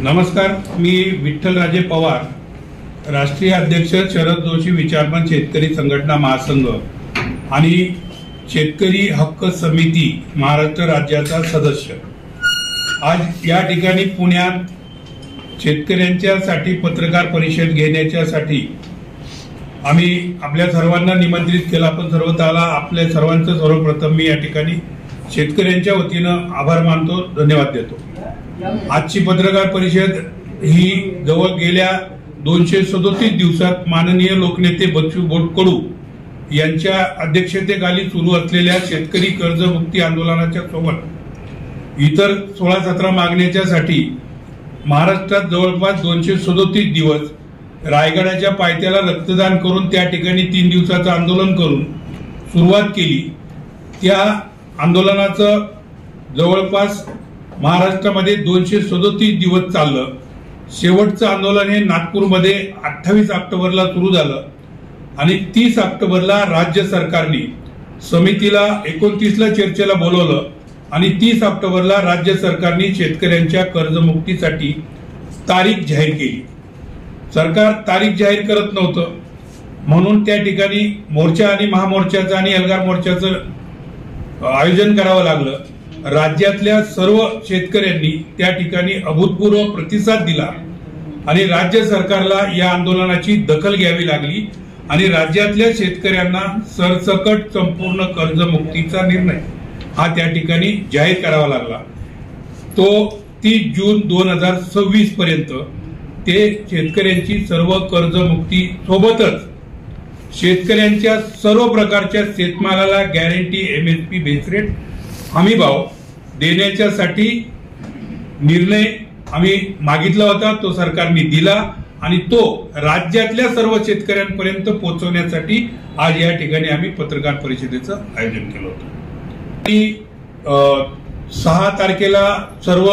नमस्कार, मी विठ्ठलराजे पवार, राष्ट्रीय अध्यक्ष शरद जोशी विचारमंच शेतकरी संघटना महासंघ आणि शेतकरी हक्क समिती महाराष्ट्र राज्याचा सदस्य आज या ठिकाणी पुण्यात शेतकऱ्यांच्यासाठी पत्रकार परिषद घेण्याच्यासाठी आम्ही आपल्या सर्वांना निमंत्रित केलं। आपण सर्वताला आपल्या सर्वांचं सर्वप्रथम मी या ठिकाणी शेतकऱ्यांच्या वतीनं आभार मानतो, धन्यवाद देतो। आजची पत्रकार परिषद ही जवळ गेल्या 237 दिवसात माननीय लोकनेते बच्चू कडू यांच्या अध्यक्षतेखाली सुरू असलेल्या शेतकरी कर्जमुक्ती आंदोलनाच्या सोबत इतर 16-17 मागण्यांसाठी महाराष्ट्रात जवळपास 237 दिवस रायगडाच्या पायथ्याला रक्तदान करून त्या ठिकाणी 3 दिवसाचं आंदोलन करून सुरुवात केली। त्या आंदोलनाचं जवळपास महाराष्ट्रामध्ये 237 दिवस चाललं। शेवटचं आंदोलन हे नागपूरमध्ये 28 ऑक्टोबरला सुरू झालं आणि 30 ऑक्टोबरला राज्य सरकारने समितीला 29ला चर्चेला बोलवलं आणि 30 ऑक्टोबरला राज्य सरकारने शेतकऱ्यांच्या कर्जमुक्तीसाठी तारीख जाहीर केली। सरकार तारीख जाहीर करत नव्हतं म्हणून त्या ठिकाणी मोर्चा आणि महामोर्चाचं आणि एल्गार मोर्चाचं आयोजन करावं लागलं। राज्यातल्या सर्व शेतकऱ्यांनी त्या ठिकाणी अभूतपूर्व प्रतिसाद दिला आणि राज्य सरकारला या आंदोलनाची दखल घ्यावी लागली आणि राज्यातल्या शेतकऱ्यांना सरसकट संपूर्ण कर्जमुक्तीचा निर्णय हा त्या ठिकाणी जाहीर करावा लागला। तो 30 जून 2026 पर्यंत ते शेतकऱ्यांची सर्व कर्जमुक्ती सोबतच शेतकऱ्यांच्या सर्व प्रकारच्या शेतमालाला गॅरंटी MSP बेस रेट हमी भाव देण्याच्यासाठी निर्णय आम्ही मागितला होता, तो सरकारने दिला आणि तो राज्यातल्या सर्व शेतकऱ्यांपर्यंत पोहोचवण्यासाठी आज या ठिकाणी आम्ही पत्रकार परिषदेचं आयोजन केलं होतं। 6 तारखेला सर्व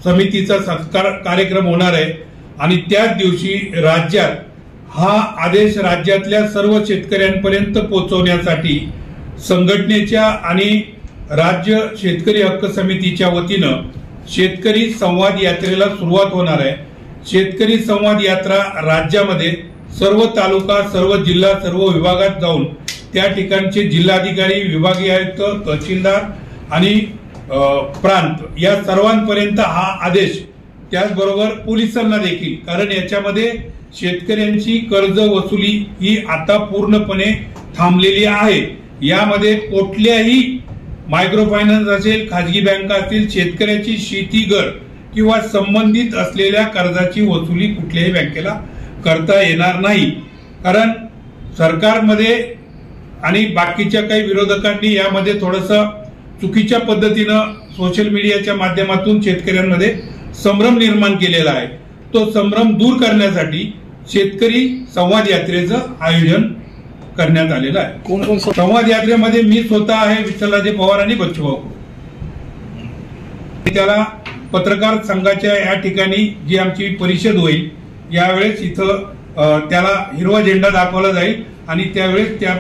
समितीचा सत्कार कार्यक्रम होणार आहे आणि त्याच दिवशी राज्यात हा आदेश राज्यातल्या सर्व शेतकऱ्यांपर्यंत पोहोचवण्यासाठी संघटनेच्या आणि राज्य शेतकरी हक्क समितीच्या वतीनं शेतकरी संवाद यात्रेला सुरुवात होणार आहे। शेतकरी संवाद यात्रा राज्यामध्ये सर्व तालुका, सर्व जिल्हा, सर्व विभागात जाऊन त्या ठिकाणचे जिल्हाधिकारी, विभागीय आयुक्त, तहसीलदार आणि प्रांत या सर्वांपर्यंत हा आदेश, त्याचबरोबर पोलिसांना देखील, कारण याच्यामध्ये शेतकऱ्यांची कर्ज वसुली ही आता पूर्णपणे थांबलेली आहे। यामध्ये कुठल्याही मायक्रो फायनान्स असेल, खाजगी बँका असतील, शेतकऱ्याची शेती घर किंवा संबंधित असलेल्या कर्जाची वसुली कुठल्याही बँकेला करता येणार नाही। कारण सरकारमध्ये आणि बाकीच्या काही विरोधकांनी यामध्ये थोडंसं चुकीच्या पद्धतीनं सोशल मीडियाच्या माध्यमातून शेतकऱ्यांमध्ये संभ्रम निर्माण केलेला आहे। तो संभ्रम दूर करण्यासाठी शेतकरी संवाद यात्रेचं आयोजन करण्यात आलेलं आहे। कोण संवाद यात्रेमध्ये मी स्वतः आहे, विठ्ठलराजे पवार आणि बच्चू कडू। त्याला पत्रकार संघाच्या या ठिकाणी जी आमची परिषद होईल यावेळेस इथं त्याला हिरवा झेंडा दाखवला जाईल आणि त्यावेळेस त्या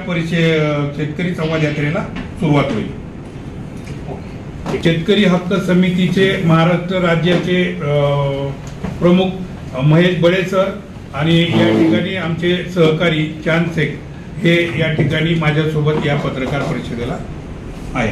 शेतकरी संवाद यात्रेला सुरुवात होईल। शेतकरी हक्क समितीचे महाराष्ट्र राज्याचे प्रमुख महेश बडे सर आणि या ठिकाणी आमचे सहकारी चांद शेख हे या ठिकाणी माझ्यासोबत या पत्रकार परिषदेला आहे।